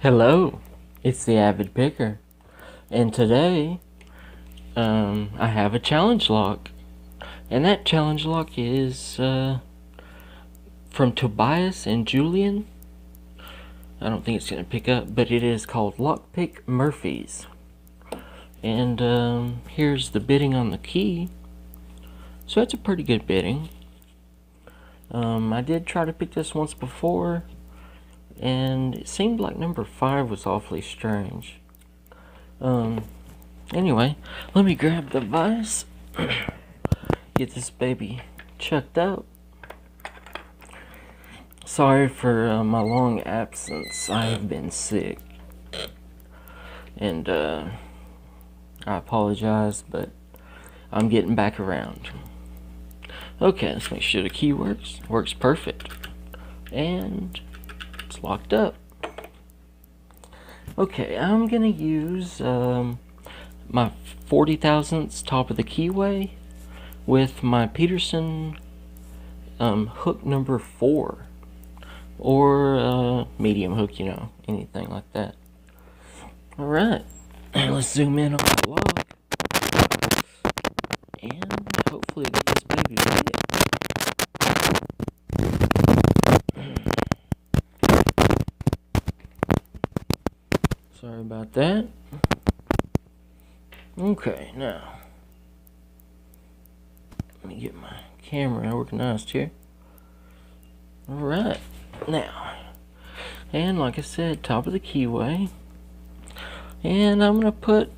Hello, it's the Avid Picker, and today I have a challenge lock, and that challenge lock is from Tobias and Julian. I don't think it's going to pick up, but it is called Lockpick Murphys, and here's the bidding on the key, so it's a pretty good bidding. I did try to pick this once before, and it seemed like number 5 was awfully strange. Anyway, let me grab the vise, get this baby checked out. Sorry for my long absence. I have been sick, and I apologize, but I'm getting back around. Okay, let's make sure the key works. Works perfect, and it's locked up. Okay, I'm gonna use my 40 thousandths top of the keyway with my Peterson hook number 4, or medium hook, you know, anything like that. Alright, let's zoom in on the lock, and hopefully get this baby lit. Sorry about that. Okay, now let me get my camera organized here. Alright, now, and like I said, top of the keyway, and I'm gonna put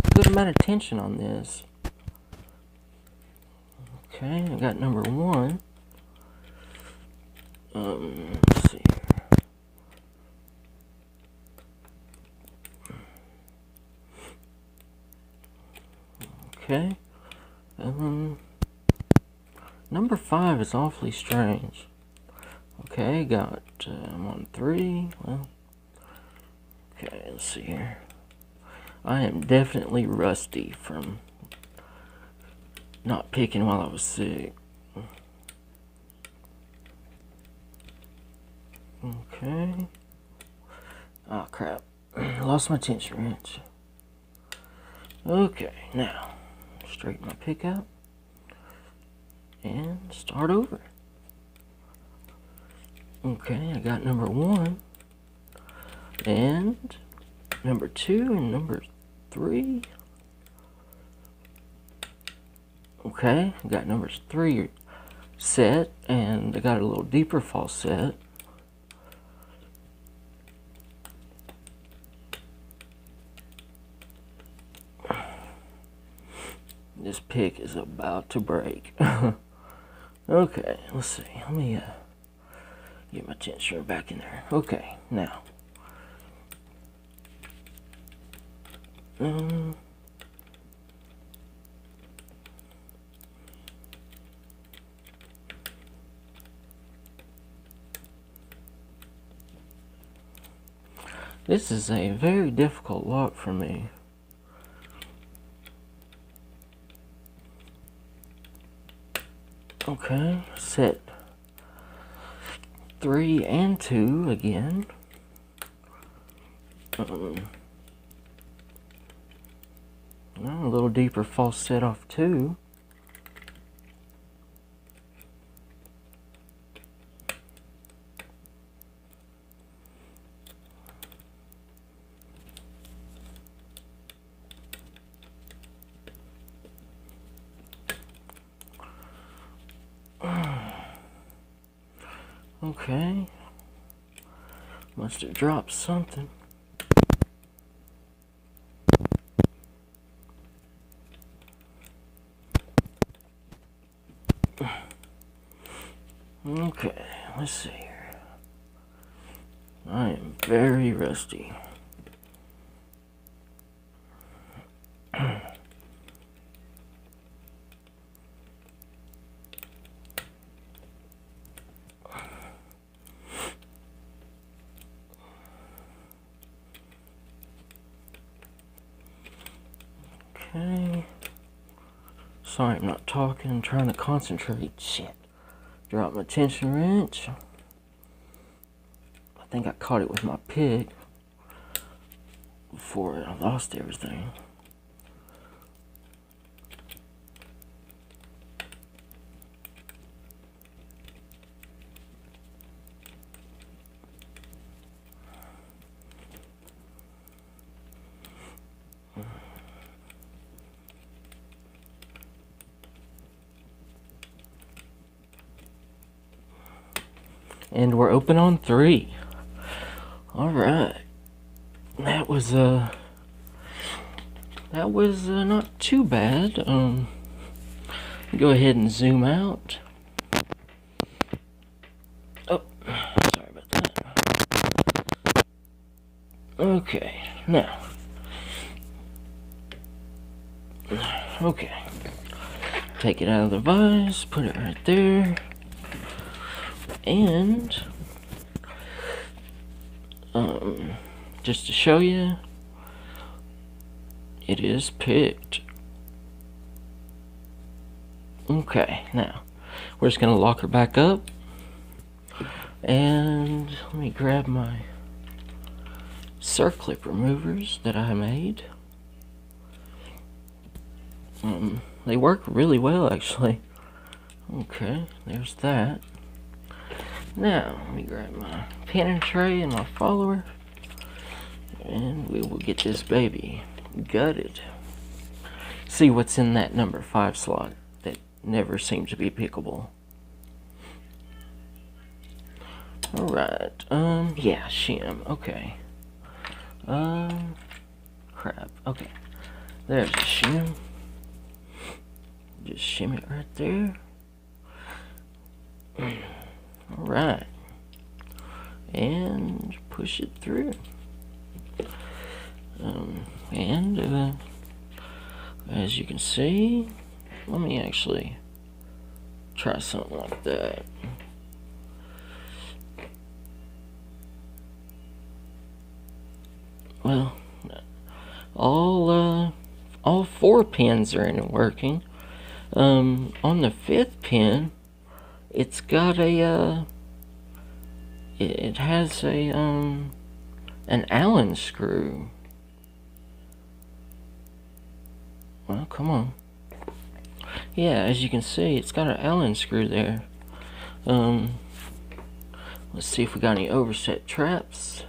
a good amount of tension on this. Okay, I got number 1. Let's see here. Okay, number 5 is awfully strange. Okay, got I'm on 3. Well, okay, let's see here. I am definitely rusty from not picking while I was sick. Okay. Oh crap! Lost my tension wrench. Okay, now straighten my pick up and start over. Okay, I got number 1 and number 2 and number 3. Okay, I got number 3 set, and I got a little deeper false set. This pick is about to break. Okay, let's see. Let me get my tensioner back in there. Okay, now. This is a very difficult lock for me. Okay, set 3 and 2 again. A little deeper false set off 2. Okay, must have dropped something. Okay, let's see here. I am very rusty. Okay. Sorry, I'm not talking. I'm trying to concentrate. Shit. Drop my tension wrench. I think I caught it with my pick. before I lost everything. And we're open on 3. Alright. That was not too bad. Go ahead and zoom out. Oh, sorry about that. Okay, now. Okay. Take it out of the vise, put it right there. And just to show you, it is picked. Okay, now we're just gonna lock her back up, and let me grab my circlip removers that I made. They work really well, actually. Okay, there's that. Now, let me grab my pin and tray and my follower, and we will get this baby gutted. See what's in that number 5 slot that never seemed to be pickable. Alright, yeah, shim, okay. Crap, okay. There's a shim. Just shim it right there. Alright, and push it through. And as you can see, let me actually try something like that. Well, all 4 pins are in and working. On the 5th pin, it's got a it has a an Allen screw. Well, come on. Yeah, as you can see, it's got an Allen screw there. Let's see if we got any overset traps.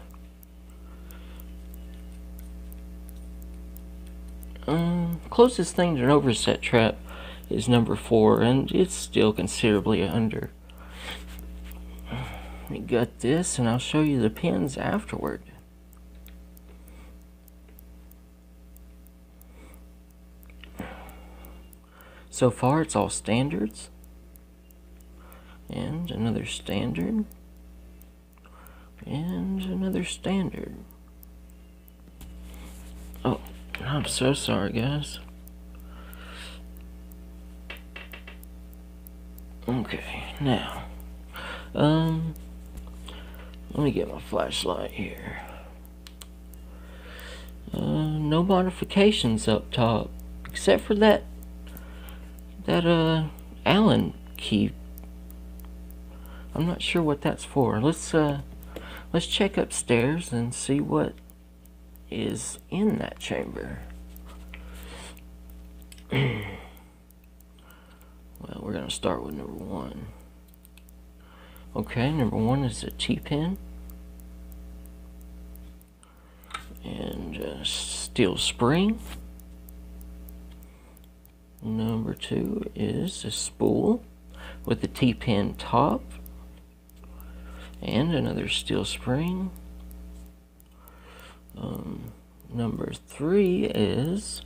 Closest thing to an overset trap is number 4, and it's still considerably under. Let me gut this, and I'll show you the pins afterward. So far, it's all standards, and another standard, and another standard. Oh, I'm so sorry, guys. Okay, now, let me get my flashlight here. No modifications up top, except for that Allen key. I'm not sure what that's for. Let's check upstairs and see what is in that chamber. Well, we're going to start with number 1. Okay, number 1 is a T-pin. And a steel spring. Number 2 is a spool with a T-pin top. And another steel spring. Number 3 is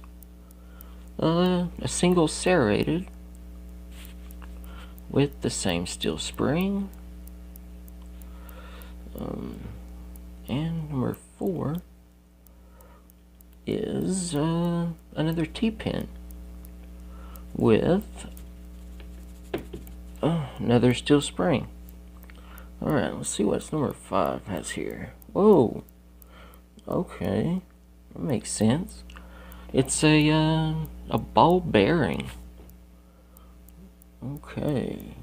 a single serrated with the same steel spring. And number 4 is another T-pin with another steel spring. Alright, let's see what number 5 has here. Whoa! Okay, that makes sense. It's a ball bearing. Okay.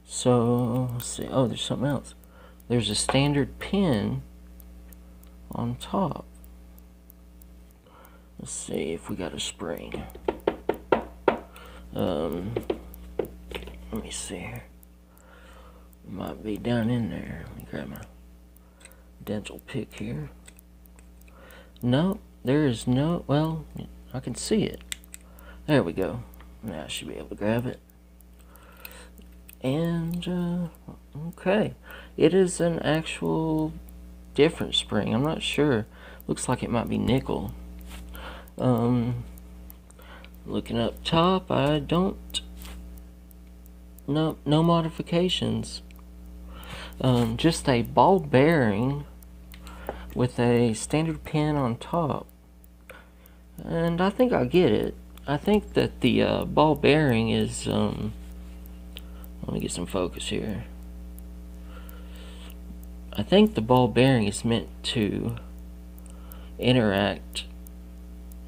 So let's see. Oh, there's something else. There's a standard pin on top. Let's see if we got a spring. Let me see here. It might be down in there. Let me grab my dental pick here. No, there is no, well, I can see it. There we go. Now I should be able to grab it. And, okay. It is an actual different spring. I'm not sure. Looks like it might be nickel. Looking up top, I don't, no modifications. Just a ball bearing with a standard pin on top. And I think I get it. I think that the ball bearing is, let me get some focus here. I think the ball bearing is meant to interact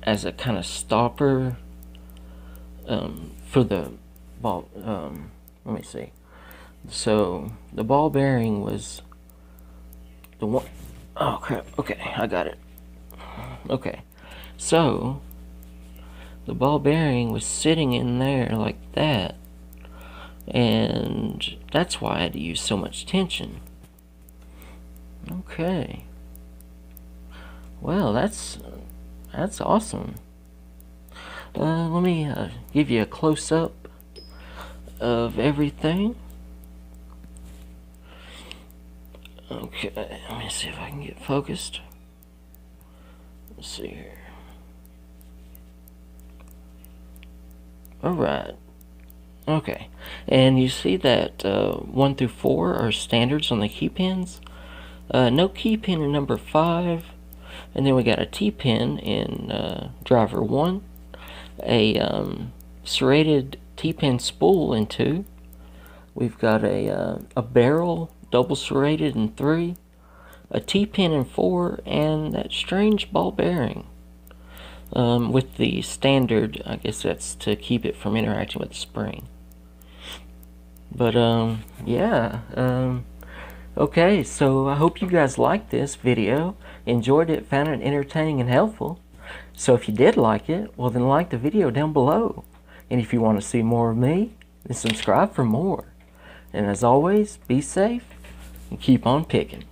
as a kind of stopper for the ball. Let me see. So the ball bearing was the one. Oh crap. Okay, I got it. Okay, so the ball bearing was sitting in there like that, and that's why I had to use so much tension. Okay. Well, that's awesome. Let me give you a close-up of everything. Okay, let me see if I can get focused. Let's see here. Alright. Okay, and you see that 1 through 4 are standards on the key pins. No key pin in number 5, and then we got a T pin in driver 1, a serrated T pin spool in 2. We've got a barrel double serrated in 3, a T pin in 4, and that strange ball bearing with the standard. I guess that's to keep it from interacting with the spring. But yeah. Okay, so I hope you guys liked this video, enjoyed it, found it entertaining and helpful. So if you did like it, well then like the video down below. And if you want to see more of me, then subscribe for more. And as always, be safe and keep on picking.